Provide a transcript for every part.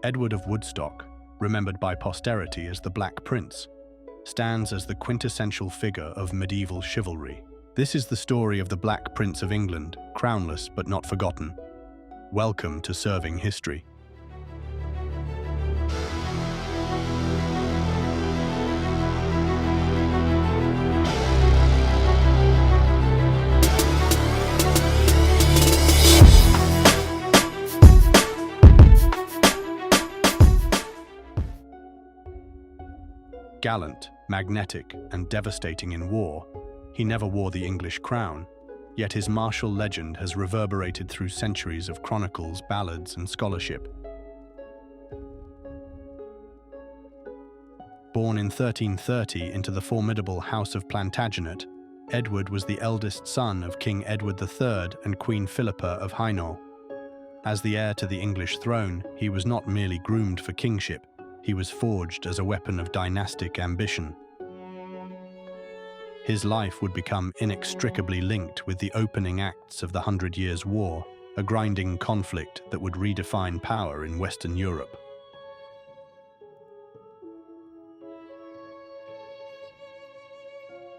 Edward of Woodstock, remembered by posterity as the Black Prince, stands as the quintessential figure of medieval chivalry. This is the story of the Black Prince of England, crownless but not forgotten. Welcome to Serving History. Gallant, magnetic, and devastating in war, he never wore the English crown, yet his martial legend has reverberated through centuries of chronicles, ballads, and scholarship. Born in 1330 into the formidable House of Plantagenet, Edward was the eldest son of King Edward III and Queen Philippa of Hainault. As the heir to the English throne, he was not merely groomed for kingship, he was forged as a weapon of dynastic ambition. His life would become inextricably linked with the opening acts of the 100 Years' War, a grinding conflict that would redefine power in Western Europe.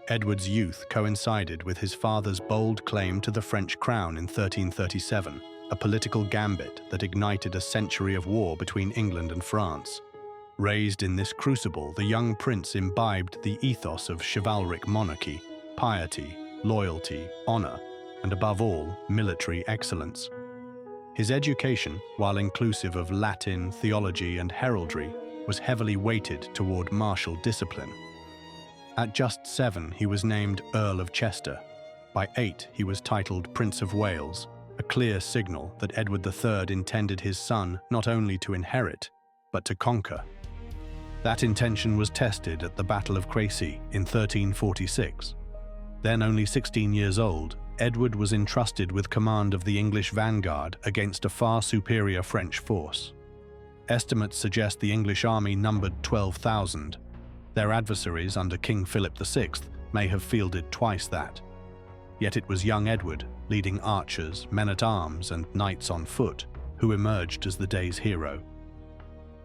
Edward's youth coincided with his father's bold claim to the French crown in 1337, a political gambit that ignited a century of war between England and France. Raised in this crucible, the young prince imbibed the ethos of chivalric monarchy, piety, loyalty, honor, and above all, military excellence. His education, while inclusive of Latin, theology, and heraldry, was heavily weighted toward martial discipline. At just 7, he was named Earl of Chester. By 8, he was titled Prince of Wales, a clear signal that Edward III intended his son not only to inherit, but to conquer. That intention was tested at the Battle of Crécy in 1346. Then only 16 years old, Edward was entrusted with command of the English vanguard against a far superior French force. Estimates suggest the English army numbered 12,000. Their adversaries under King Philip VI may have fielded twice that. Yet it was young Edward, leading archers, men-at-arms, and knights on foot, who emerged as the day's hero.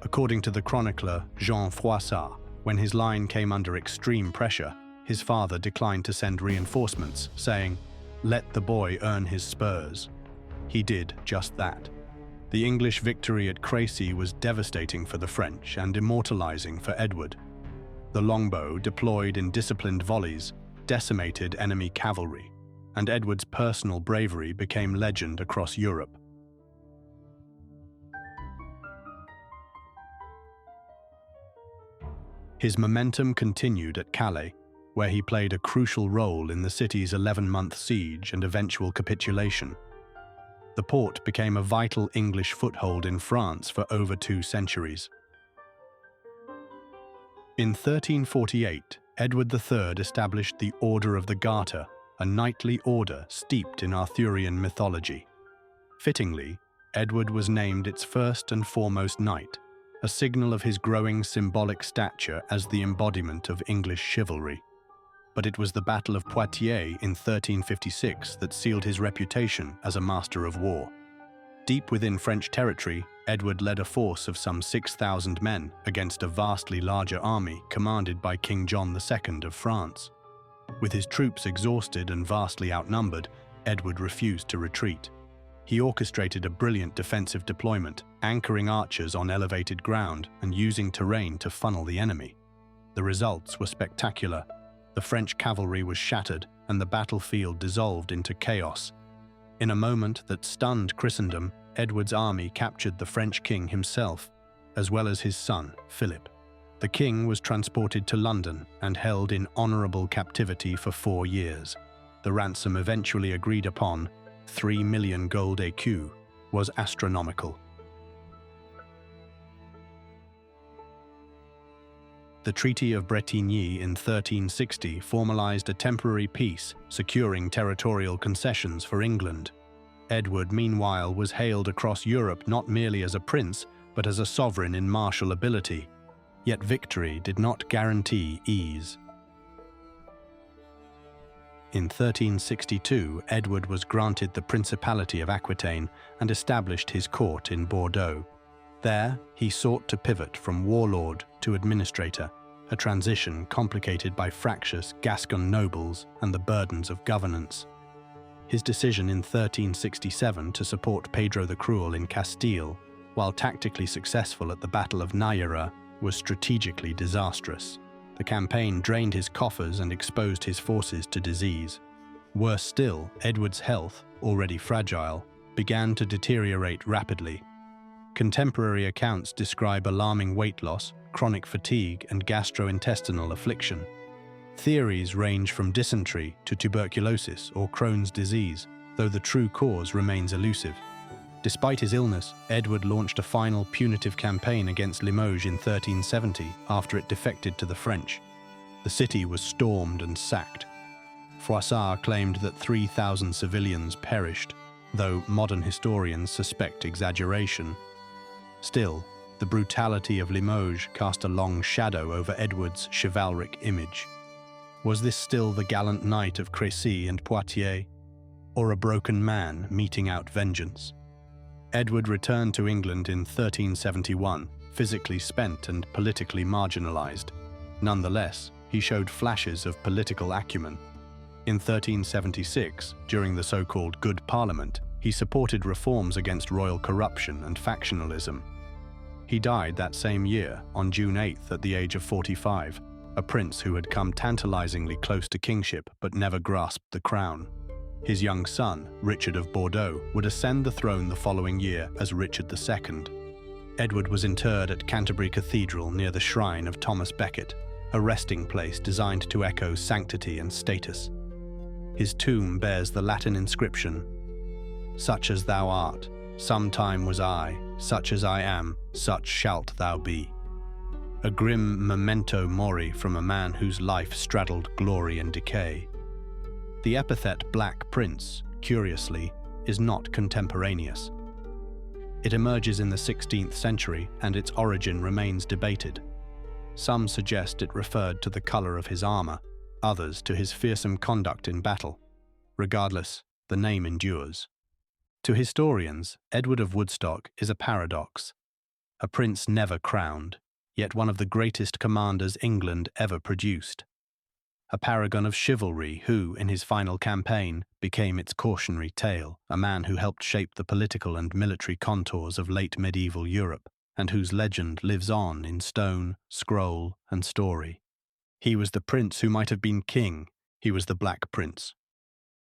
According to the chronicler Jean Froissart, when his line came under extreme pressure, his father declined to send reinforcements, saying, "Let the boy earn his spurs." He did just that. The English victory at Crécy was devastating for the French and immortalizing for Edward. The longbow, deployed in disciplined volleys, decimated enemy cavalry, and Edward's personal bravery became legend across Europe. His momentum continued at Calais, where he played a crucial role in the city's 11-month siege and eventual capitulation. The port became a vital English foothold in France for over 2 centuries. In 1348, Edward III established the Order of the Garter, a knightly order steeped in Arthurian mythology. Fittingly, Edward was named its first and foremost knight, a signal of his growing symbolic stature as the embodiment of English chivalry. But it was the Battle of Poitiers in 1356 that sealed his reputation as a master of war. Deep within French territory, Edward led a force of some 6,000 men against a vastly larger army commanded by King John II of France. With his troops exhausted and vastly outnumbered, Edward refused to retreat. He orchestrated a brilliant defensive deployment, anchoring archers on elevated ground and using terrain to funnel the enemy. The results were spectacular. The French cavalry was shattered and the battlefield dissolved into chaos. In a moment that stunned Christendom, Edward's army captured the French king himself, as well as his son, Philip. The king was transported to London and held in honorable captivity for 4 years. The ransom eventually agreed upon, 3 million gold écus, was astronomical. The Treaty of Bretigny in 1360 formalized a temporary peace, securing territorial concessions for England. Edward, meanwhile, was hailed across Europe not merely as a prince, but as a sovereign in martial ability. Yet victory did not guarantee ease. In 1362, Edward was granted the Principality of Aquitaine and established his court in Bordeaux. There, he sought to pivot from warlord to administrator, a transition complicated by fractious Gascon nobles and the burdens of governance. His decision in 1367 to support Pedro the Cruel in Castile, while tactically successful at the Battle of Nájera, was strategically disastrous. The campaign drained his coffers and exposed his forces to disease. Worse still, Edward's health, already fragile, began to deteriorate rapidly. Contemporary accounts describe alarming weight loss, chronic fatigue, and gastrointestinal affliction. Theories range from dysentery to tuberculosis or Crohn's disease, though the true cause remains elusive. Despite his illness, Edward launched a final punitive campaign against Limoges in 1370 after it defected to the French. The city was stormed and sacked. Froissart claimed that 3,000 civilians perished, though modern historians suspect exaggeration. Still, the brutality of Limoges cast a long shadow over Edward's chivalric image. Was this still the gallant knight of Crécy and Poitiers, or a broken man meting out vengeance? Edward returned to England in 1371, physically spent and politically marginalized. Nonetheless, he showed flashes of political acumen. In 1376, during the so-called Good Parliament, he supported reforms against royal corruption and factionalism. He died that same year, on June 8th at the age of 45, a prince who had come tantalizingly close to kingship but never grasped the crown. His young son, Richard of Bordeaux, would ascend the throne the following year as Richard II. Edward was interred at Canterbury Cathedral near the shrine of Thomas Becket, a resting place designed to echo sanctity and status. His tomb bears the Latin inscription, "Such as thou art, sometime was I, such as I am, such shalt thou be." A grim memento mori from a man whose life straddled glory and decay. The epithet Black Prince, curiously, is not contemporaneous. It emerges in the 16th century and its origin remains debated. Some suggest it referred to the color of his armor, others to his fearsome conduct in battle. Regardless, the name endures. To historians, Edward of Woodstock is a paradox. A prince never crowned, yet one of the greatest commanders England ever produced. A paragon of chivalry who, in his final campaign, became its cautionary tale, a man who helped shape the political and military contours of late medieval Europe, and whose legend lives on in stone, scroll, and story. He was the prince who might have been king. He was the Black Prince,